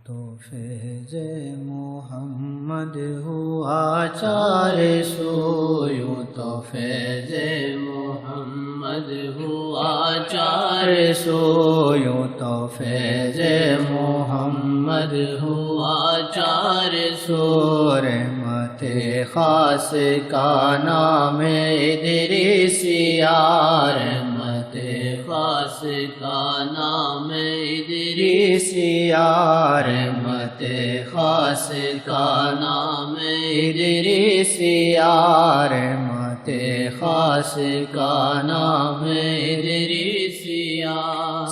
تو فیض محمد ہوا چار سو، یوں تو فیض محمد ہوا چار سو، یوں تو فیض محمد ہوا چار سو، رحمت خاص کا نام ادریسیہ، رحمت خاص کا نام ادریسیہ، رحمت خاص کا نام ادریسیہ، رحمت خاص کا نام ادریسیہ۔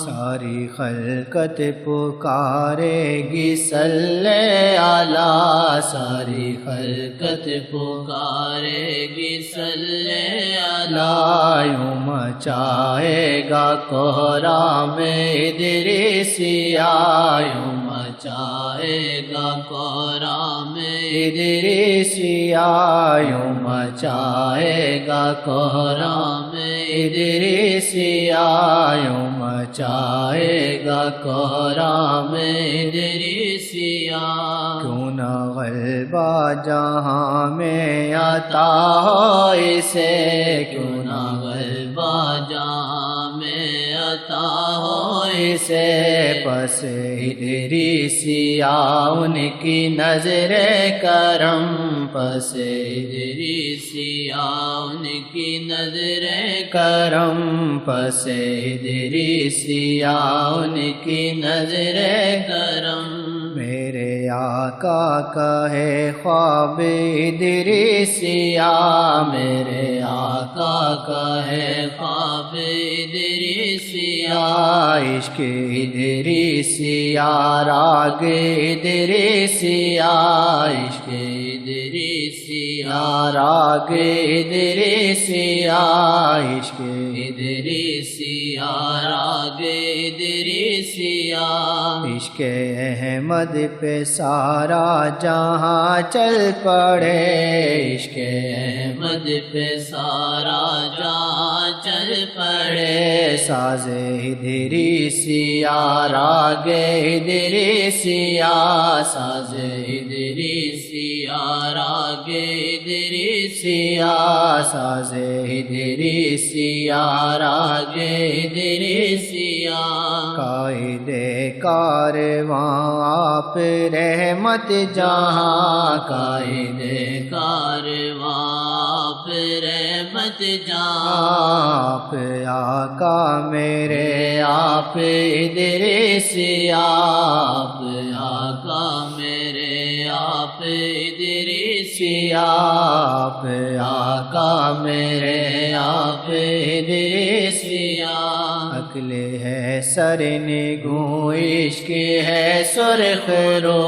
ساری خلقت پکارے گی صلی علی، ساری خلقت پکارے گی صلی علی، یوں مچائے گا کوہرام ادریسیہ، یوں مچائے گا کوہرام ادریسیہ، یوں مچائے گا کوہرام ادریسیہ، یوں مچائے گا کوہرام ادریسیہ۔ کیوں نہ غلبہ جہاں میں عطا ہو اسے، کیوں نہ غلبہ جہاں میں عطا ہو اسے، پس ادریسیہ ان کی نظر کرم، پس ادریسیہ ان کی نظر کرم، پس ادریسیہ ان کی نظر کرم۔ میرے آقا کا ہے خواب ادریسیہ، میرے آقا کا ہے خواب ادریسیہ، عشق ادریسیہ راگ ادریسیہ، عشق ادریسیہ راگ ادریسیہ، عشق ادریسیہ راگ ادریسیہ۔ عشق احمد پہ سارا جہاں چل پڑے، عشق احمد پہ سارا جہاں چل پڑے، ساز ادریسیہ راگ ادریسیہ، ساز ادریسیہ راگ ادریسیہ، ساز ادریسیہ راگ ادریسیہ۔ قائد کارواں آپ رحمت جہاں، قائد کارواں آپ رحمت جہاں، آپ آقا میرے آپ ادریسیہ، آپ آقا میرے آپ ادریسیہ، آپ آقا میرے آپ ادریسیہ۔ عقل ہے سر نگوں عشق ہے سرخ رو،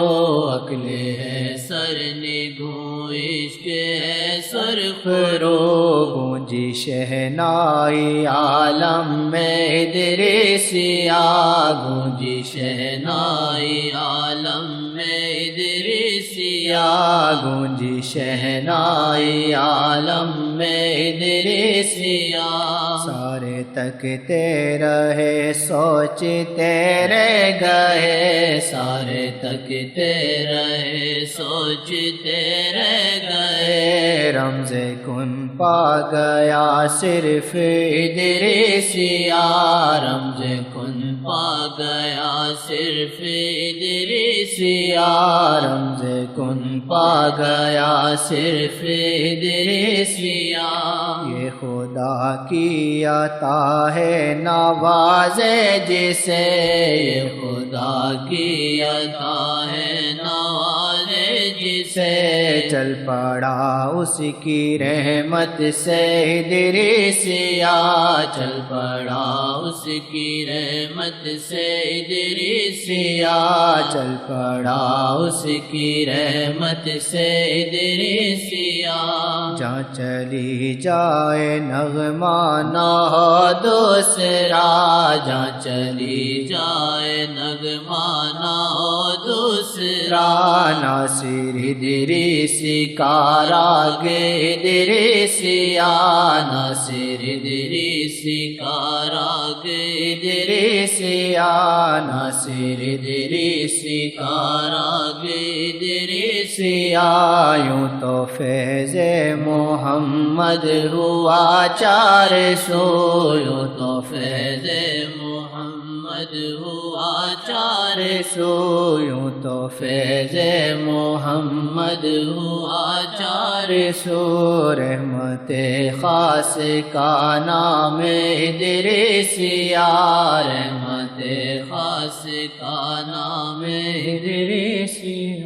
عقل ہے سر نگوں عشق ہے سرخ رو، گونجی شہنائی عالم میں ادریسیہ، گونجی شہنائی عالم میں ادریسیہ، گونجی شہنائی عالم میں ادریسیہ۔ سارے تکتے رہے سوچتے رہ گئے، سارے تکتے رہے سوچتے رہ گئے، رمز کن پا گیا صرف ادریسیہ، رمز کن پا گیا صرف ادریسیہ، رمز کن پا گیا صرف ادریسیہ۔ یہ خدا کی عطا ہے نوازے جسے، یہ خدا کی عطا ہے نوازے جسے، چل پڑا اس کی رحمت سے ادریسیہ، چل پڑا اس کی رحمت سے ادریسیہ، چل پڑا اس کی رحمت سے ادریسیہ۔ جہاں چلی جائے نغمہ نہ ہو دوسرا، جہاں چلی جائے نغمہ نہ ہو دوسرا، ناصر ادریسی کا راگ ادریسیہ، ناصر ادریسی ادریسی کا راگ ادریسیا ناصر ادریسی کا راگ ادریسیا یوں تو فیض محمد ہوا چار سو یوں تو فیض محمد ہوا چار سو یوں تو فیض محمد ہوا چار سو رحمت خاص کا نام ادریسیا رحمت خاص کا نام ادریسیا